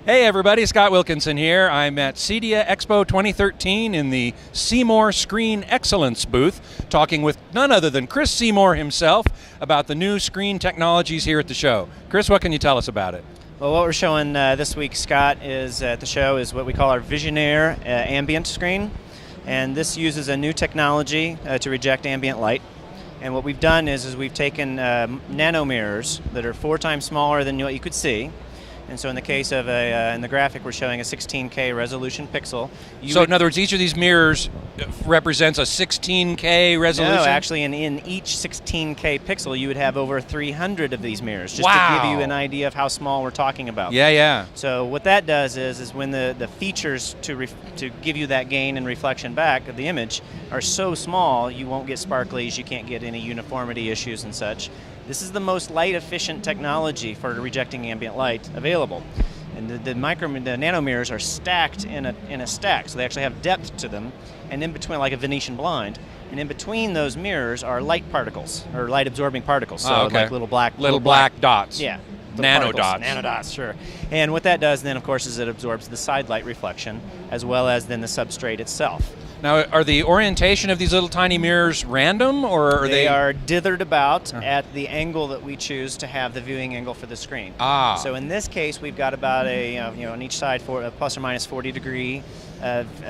Hey everybody, Scott Wilkinson here. I'm at CEDIA Expo 2013 in the Seymour Screen Excellence booth, talking with none other than Chris Seymour himself about the new screen technologies here at the show. Chris, what can you tell us about it? Well, what we're showing this week, Scott, is at the show is what we call our Visionaire ambient screen. And this uses a new technology to reject ambient light. And what we've done is we've taken nano mirrors that are 4 times smaller than what you could see. And so in the case of in the graphic, we're showing a 16K resolution pixel. So in other words, each of these mirrors represents a 16K resolution? No, actually in each 16K pixel, you would have over 300 of these mirrors, just Wow. to give you an idea of how small we're talking about. Yeah. So what that does is when the features to give you that gain and reflection back of the image are so small, you won't get sparklies, you can't get any uniformity issues and such. This is the most light-efficient technology for rejecting ambient light available. And the nano mirrors are stacked in a stack, so they actually have depth to them. And in between, like a Venetian blind, and in between those mirrors are light particles, or light-absorbing particles. So like little black dots. Yeah. Nanodots. Nanodots, sure. And what that does then, of course, is it absorbs the side light reflection, as well as then the substrate itself. Now, are the orientation of these little tiny mirrors random, or are They are dithered about at the angle that we choose to have the viewing angle for the screen. So in this case, we've got about on each side for a plus or minus 40 degree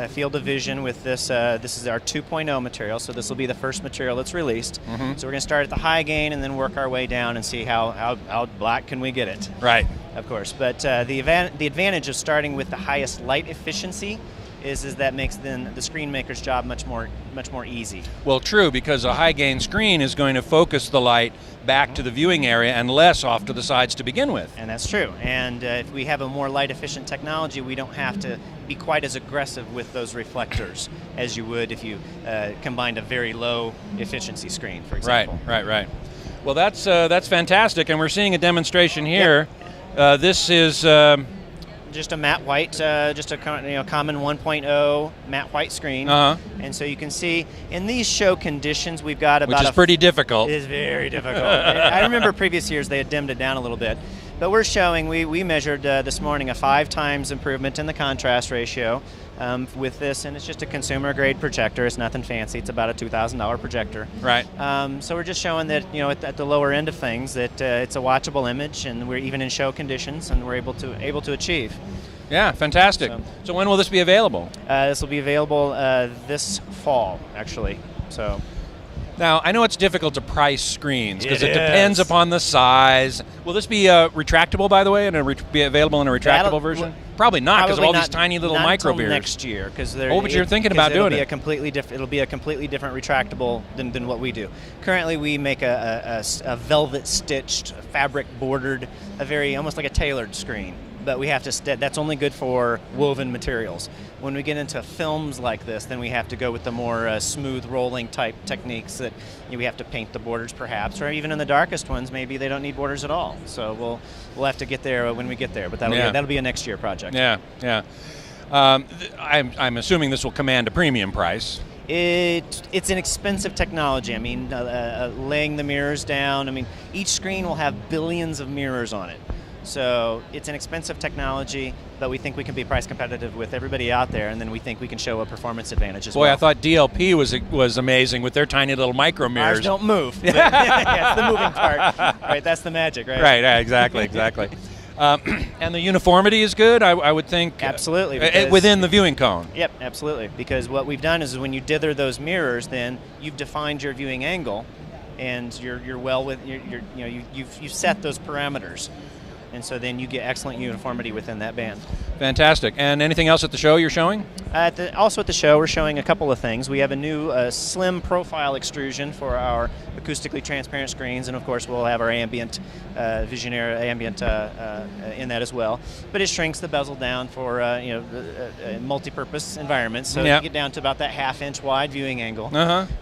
field of vision with this. This is our 2.0 material, so this will be the first material that's released. So we're going to start at the high gain and then work our way down and see how black can we get it. Right. Of course, but the advantage of starting with the highest light efficiency is that makes then the screen maker's job much more easy. Well, true, because a high gain screen is going to focus the light back to the viewing area and less off to the sides to begin with. And that's true. And if we have a more light efficient technology, we don't have to be quite as aggressive with those reflectors as you would if you combined a very low efficiency screen, for example. Right. Well, that's fantastic, and we're seeing a demonstration here. Yep. This is just a matte white, just a common 1.0 matte white screen. And so you can see in these show conditions we've got about which is pretty difficult. It is very difficult. I remember previous years they had dimmed it down a little bit. But we're showing, we measured this morning a 5 times improvement in the contrast ratio with this, and it's just a consumer grade projector. It's nothing fancy. It's about a $2,000 projector. Right. So we're just showing that at the lower end of things that it's a watchable image, and we're even in show conditions, and we're able to achieve. Yeah, fantastic. So when will this be available? This will be available this fall, actually. So. Now, I know it's difficult to price screens because it depends upon the size. Will this be retractable, by the way, and be available in a retractable version? Probably not, because of all these tiny little micro mirrors. Next year, because but you're thinking about doing it. It'll be a completely different retractable than what we do. Currently, we make a velvet stitched, fabric bordered, almost like a tailored screen. But we have to. That's only good for woven materials. When we get into films like this, then we have to go with the more smooth rolling type techniques that we have to paint the borders, perhaps, or even in the darkest ones, maybe they don't need borders at all. So we'll have to get there when we get there. But that'll be a next year project. Yeah. I'm assuming this will command a premium price. It's an expensive technology. I mean, laying the mirrors down. I mean, each screen will have billions of mirrors on it. So it's an expensive technology, but we think we can be price competitive with everybody out there, and then we think we can show a performance advantage as well. Boy, I thought DLP was amazing with their tiny little micro mirrors. Ours don't move. Yeah, it's the moving part. Right, that's the magic, right? Right, exactly. And the uniformity is good, I would think. Absolutely. Within the viewing cone. Yep, absolutely. Because what we've done is when you dither those mirrors, then you've defined your viewing angle, and you've set those parameters. And so then you get excellent uniformity within that band. Fantastic. And anything else at the show you're showing? Also at the show, we're showing a couple of things. We have a new slim profile extrusion for our acoustically transparent screens, and of course we'll have our ambient Visionaire ambient in that as well. But it shrinks the bezel down for multi-purpose environments, so you get down to about that 1/2 inch wide viewing angle,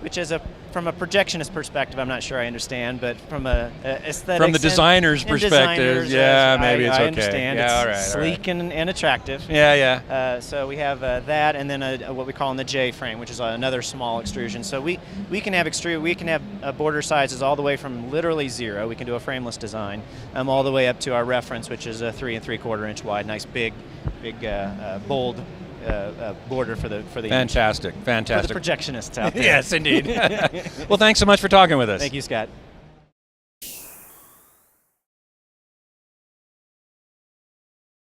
which is a from a projectionist perspective, I'm not sure I understand, but from a aesthetics, from the designer's perspective, yeah, maybe it's I okay. understand. Yeah, it's all right, sleek and attractive. Yeah. So we have that, and then what we call in the J frame, which is another small extrusion. So we can have border sizes all the way from literally 0. We can do a frameless design, all the way up to our reference, which is a 3 3/4 inch wide, nice big, bold border for the Fantastic. for the projectionists out there. Yes, indeed. Well, thanks so much for talking with us. Thank you, Scott.